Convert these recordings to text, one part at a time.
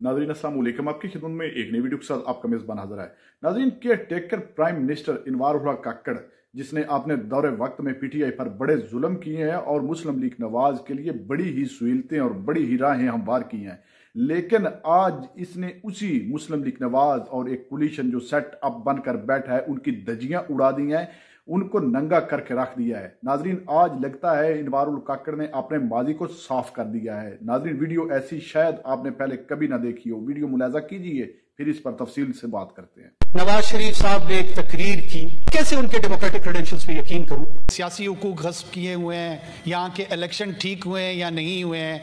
नाज़रीन अस्सलाम वालेकुम, आपकी खिदमत में एक नई वीडियो के साथ आपका मेज़बान हाजिर है। नाज़रीन, केयर टेकर प्राइम मिनिस्टर इनवारुल्लाह काकड़, जिसने अपने दौरे वक्त में पीटीआई पर बड़े जुल्म किए हैं और मुस्लिम लीग नवाज के लिए बड़ी ही सुहूलतें और बड़ी ही राहें हमवार की हैं, लेकिन आज इसने उसी मुस्लिम लीग नवाज और एक कोलिशन जो सेट अप बनकर बैठा है उनकी धज्जियां उड़ा दी हैं, उनको नंगा करके रख दिया है। नाजरीन, आज लगता है इनवारुल्लाह काकड़ ने अपने माजी को साफ कर दिया है। नाजरीन, वीडियो ऐसी शायद आपने पहले कभी ना देखी हो, वीडियो मुलाजा कीजिए, फिर इस पर तफसील से बात करते हैं। नवाज शरीफ साहब ने एक तकरीर की, कैसे उनके डेमोक्रेटिक क्रेडेंशियल्स पे यकीन करूं? सियासी हुकूक गस्ब किए हुए हैं, यहाँ के इलेक्शन ठीक हुए हैं या नहीं हुए हैं,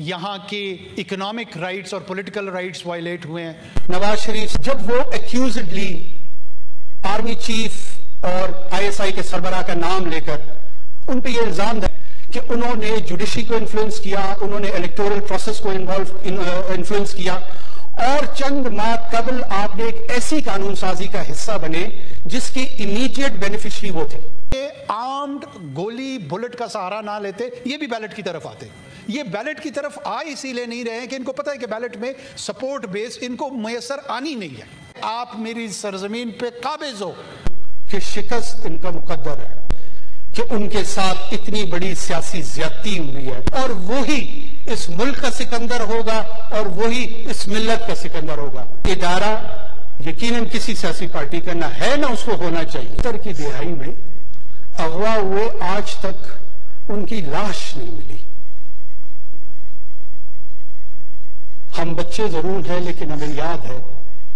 यहाँ के इकोनॉमिक राइट्स और पॉलिटिकल राइट्स वायलेट हुए हैं। नवाज शरीफ जब वो एक्यूजडली आर्मी चीफ और आईएसआई के सरबराह का नाम लेकर उन पे ये इल्जाम है कि उन्होंने जुडिशरी को इन्फ्लुएंस किया, उन्होंने इलेक्टोरल प्रोसेस को इन्फ्लुएंस किया, और चंद माह कबल आपने एक ऐसी कानून साजी का हिस्सा बने जिसके इमीडिएट बेनिफिशियरी वो थे। ये आर्म्ड गोली बुलेट का सहारा ना लेते, ये भी बैलेट की तरफ आते। ये बैलेट की तरफ आ इसीलिए नहीं रहे हैं कि इनको पता है कि बैलेट में सपोर्ट बेस इनको मैसर आनी नहीं है। आप मेरी सरजमीन पे काबिज हो कि शिकस्त इनका मुकद्दर है, कि उनके साथ इतनी बड़ी सियासी ज्यादती हुई है, और वही इस मुल्क का सिकंदर होगा और वही इस मिल्लत का सिकंदर होगा। इदारा यकीनन किसी सियासी पार्टी का ना है ना उसको होना चाहिए। उत्तर की दिहाई में अगवा हुए आज तक उनकी लाश नहीं मिली। हम बच्चे जरूर हैं, लेकिन हमें याद है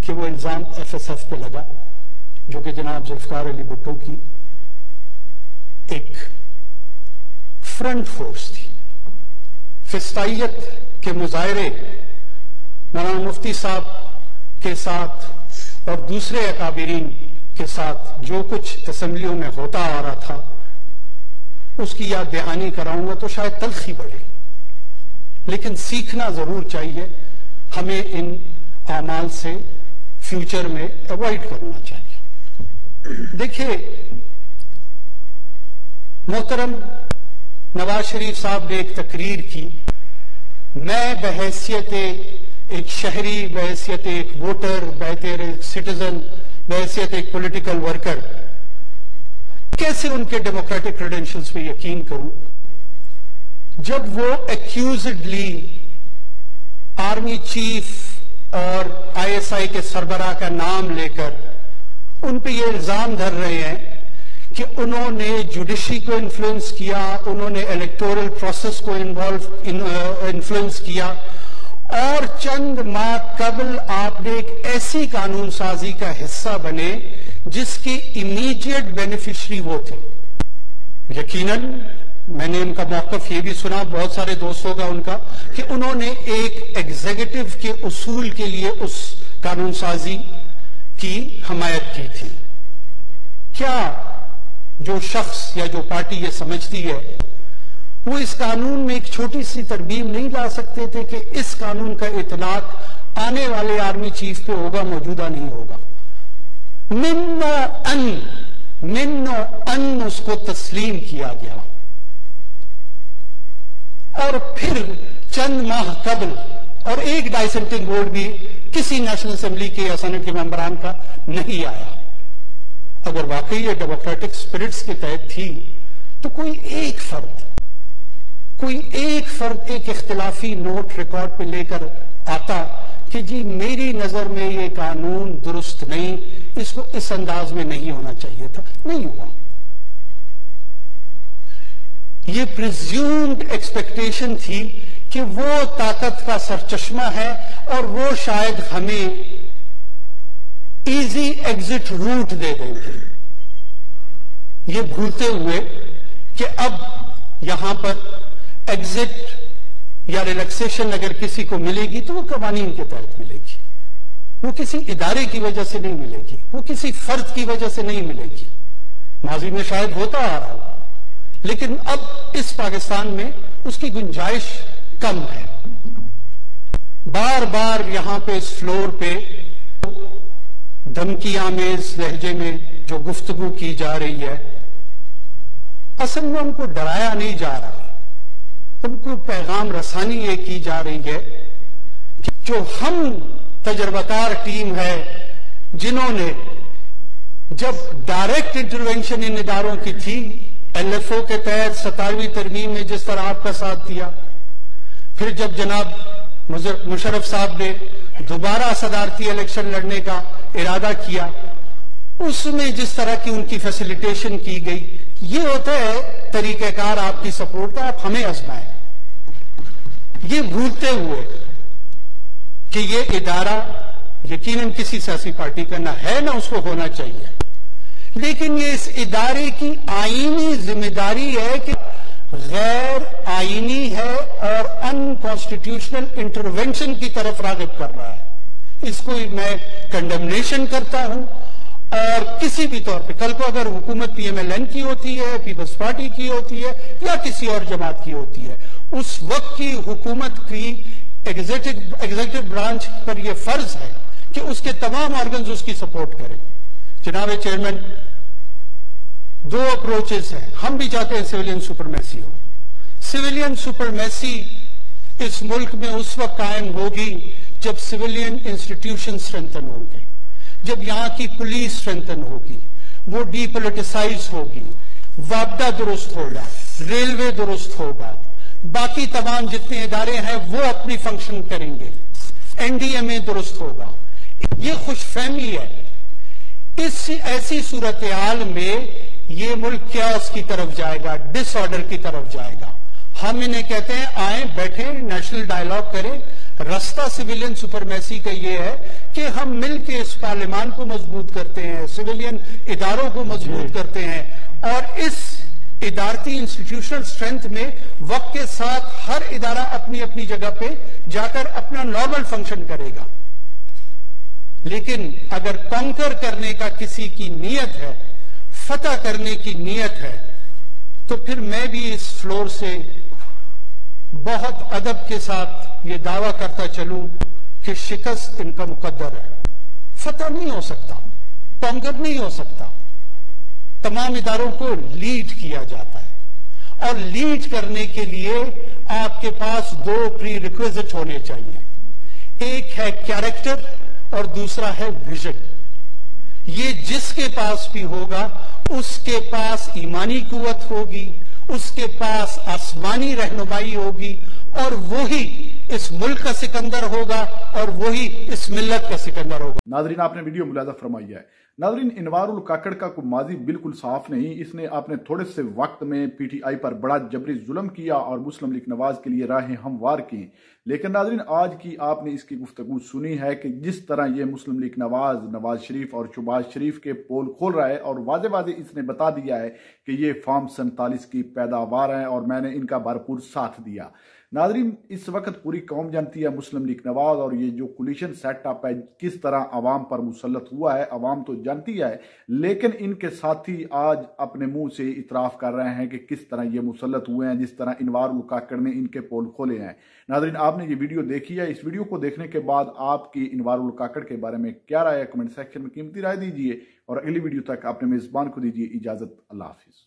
कि वो इल्जाम एफएसएफ पे लगा, जो कि जनाब जुल्फिकार अली भुट्टो की एक फ्रंट फोर्स थी। फिस्ताइयत के मुजाहरे मौलाना मुफ्ती साहब के साथ और दूसरे अकाबिरीन के साथ जो कुछ असेंबलियों में होता आ रहा था, उसकी याद दहानी कराऊंगा तो शायद तलखी बढ़े, लेकिन सीखना जरूर चाहिए। हमें इन आमाल से फ्यूचर में अवॉइड करना चाहिए। देखिए मोहतरम नवाज शरीफ साहब ने एक तकरीर की, मैं बहैसियत एक शहरी, बहैसियत एक वोटर, बहैसियत एक सिटीजन, बहैसियत एक पॉलिटिकल वर्कर कैसे उनके डेमोक्रेटिक क्रेडेंशियल्स पे यकीन करूं, जब वो एक्यूजडली आर्मी चीफ और आईएसआई के सरबराह का नाम लेकर उन पे ये इल्जाम धर रहे हैं कि उन्होंने जुडिशरी को इन्फ्लुएंस किया, उन्होंने इलेक्टोरल प्रोसेस को इन्फ्लुएंस किया, और चंद माह कबल आपने एक ऐसी कानून साजी का हिस्सा बने जिसकी इमीडिएट बेनिफिशियरी वो थे। यकीनन मैंने उनका मौकफ ये भी सुना, बहुत सारे दोस्तों का उनका, कि उन्होंने एक एग्जीक्यूटिव के उसूल के लिए उस कानून साजी की हमायत की थी। क्या जो शख्स या जो पार्टी ये समझती है वो इस कानून में एक छोटी सी तरमीम नहीं ला सकते थे कि इस कानून का इतलाक आने वाले आर्मी चीफ पे होगा, मौजूदा नहीं होगा? मिन्नो अन उसको तस्लीम किया गया, और फिर चंद माह कबल, और एक डाइसेंटिंग वोट भी किसी नेशनल असेंबली के या सेनेट के मेंबरान का नहीं आया। अगर वाकई ये डेमोक्रेटिक स्पिरिट्स के तहत थी तो कोई एक फर्द एक इख्तिलाफी नोट रिकॉर्ड पे लेकर आता कि जी मेरी नजर में ये कानून दुरुस्त नहीं, इसको इस अंदाज में नहीं होना चाहिए था, नहीं हुआ। ये प्रिज्यूम्ड एक्सपेक्टेशन थी कि वो ताकत का सरचश्मा है और वो शायद हमें इजी एग्जिट रूट दे देंगे, ये भूलते हुए कि अब यहां पर एग्जिट या रिलैक्सेशन अगर किसी को मिलेगी तो वो कवानीन के तहत मिलेगी, वो किसी इदारे की वजह से नहीं मिलेगी, वो किसी फर्द की वजह से नहीं मिलेगी। माजी में शायद होता आ रहा हो, लेकिन अब इस पाकिस्तान में उसकी गुंजाइश कम है। बार बार यहां पे इस फ्लोर पे धमकी आमेज लहजे में जो गुफ्तगू की जा रही है, असल में उनको डराया नहीं जा रहा, उनको पैगाम रसानी ये की जा रही है जो हम तजर्बाकार टीम है जिन्होंने जब डायरेक्ट इंटरवेंशन इन इदारों की थी, LFO के तहत 27वीं तरमीम में जिस तरह आपका साथ दिया, फिर जब जनाब मुशर्रफ साहब ने दोबारा सदारती इलेक्शन लड़ने का इरादा किया, उसमें जिस तरह की उनकी फैसिलिटेशन की गई, ये होता है तरीक़ेकार आपकी सपोर्ट का। आप हमें आजमाएं, ये भूलते हुए कि ये इदारा यकीनन किसी सियासी पार्टी का ना है ना उसको होना चाहिए, लेकिन ये इस इदारे की आईनी जिम्मेदारी है कि गैर आईनी है और अनकॉन्स्टिट्यूशनल इंटरवेंशन की तरफ राग़िब कर रहा है। इसको मैं कंडेमनेशन करता हूं, और किसी भी तौर पे कल को अगर हुकूमत PMLN की होती है, पीपल्स पार्टी की होती है या किसी और जमात की होती है, उस वक्त की हुकूमत की एग्जीक्यूटिव ब्रांच पर यह फर्ज है कि उसके तमाम ऑर्गन्स उसकी सपोर्ट करें। जनाब चेयरमैन, दो अप्रोचेस हैं। हम भी चाहते हैं सिविलियन सुपरमेसी हो। सिविलियन सुपरमेसी इस मुल्क में उस वक्त कायम होगी जब सिविलियन इंस्टीट्यूशन स्ट्रेंथन होंगे, जब यहां की पुलिस स्ट्रेंथन होगी, वो डीपोलिटिसाइज होगी, वापडा दुरुस्त होगा, रेलवे दुरुस्त होगा, बाकी तमाम जितने इदारे हैं वो अपनी फंक्शन करेंगे, NDMA दुरुस्त होगा। ये खुशफहमी है। इस ऐसी सूरत हाल में ये मुल्क क्यास की तरफ जाएगा, डिसऑर्डर की तरफ जाएगा। हम इन्हें कहते हैं आए बैठे नेशनल डायलॉग करें। रास्ता सिविलियन सुपरमेसी का ये है कि हम मिलकर इस पार्लियामान को मजबूत करते हैं, सिविलियन इदारों को मजबूत करते हैं, और इस इदारती इंस्टीट्यूशनल स्ट्रेंथ में वक्त के साथ हर इदारा अपनी अपनी जगह पे जाकर अपना नॉर्मल फंक्शन करेगा। लेकिन अगर कॉन्कर करने का किसी की नीयत है, फतह करने की नीयत है, तो फिर मैं भी इस फ्लोर से बहुत अदब के साथ ये दावा करता चलूं कि शिकस्त इनका मुकद्दर है। फतह नहीं हो सकता, कॉन्कर नहीं हो सकता। तमाम इदारों को लीड किया जाता है, और लीड करने के लिए आपके पास दो प्री रिक्विजिट होने चाहिए। एक है कैरेक्टर और दूसरा है विजन। ये जिसके पास भी होगा उसके पास ईमानी कुव्वत होगी, उसके पास आसमानी रहनुमाई होगी, और वही इस मुल्क का सिकंदर होगा और वही इस मिल्लत का सिकंदर होगा। नाजरीन, आपने वीडियो मुलाजा फरमाई है। नाजरीन, इनवारुल काकड़ का कोई माजी बिल्कुल साफ नहीं। इसने आपने थोड़े से वक्त में PTI पर बड़ा जबरी जुल्म किया और मुस्लिम लीग नवाज के लिए राहें हमवार की। लेकिन नाजरीन, आज की आपने इसकी गुफ्तगू सुनी है कि जिस तरह ये मुस्लिम लीग नवाज शरीफ और शहबाज शरीफ के पोल खोल रहा है, और वाजे वाजे इसने बता दिया है कि ये फार्म 47 की पैदावार है और मैंने इनका भरपूर साथ दिया। नाजरीन, इस वक्त पूरी कौम जानती है मुस्लिम लीग नवाज और ये जो कोलिशन सेटअप है किस तरह अवाम पर मुसल्लत हुआ है, अवाम तो जानती है, लेकिन इनके साथी आज अपने मुंह से इतराफ कर रहे हैं कि किस तरह ये मुसल्लत हुए हैं, जिस तरह इनवारुल काकड़ ने इनके पोल खोले हैं। नाजरीन, आपने ये वीडियो देखी है। इस वीडियो को देखने के बाद आपकी इनवारुल काकड़ के बारे में क्या राय है, कमेंट सेक्शन में कीमती राय दीजिए, और अगली वीडियो तक अपने मेजबान को दीजिए इजाजत। अल्लाह हाफिज।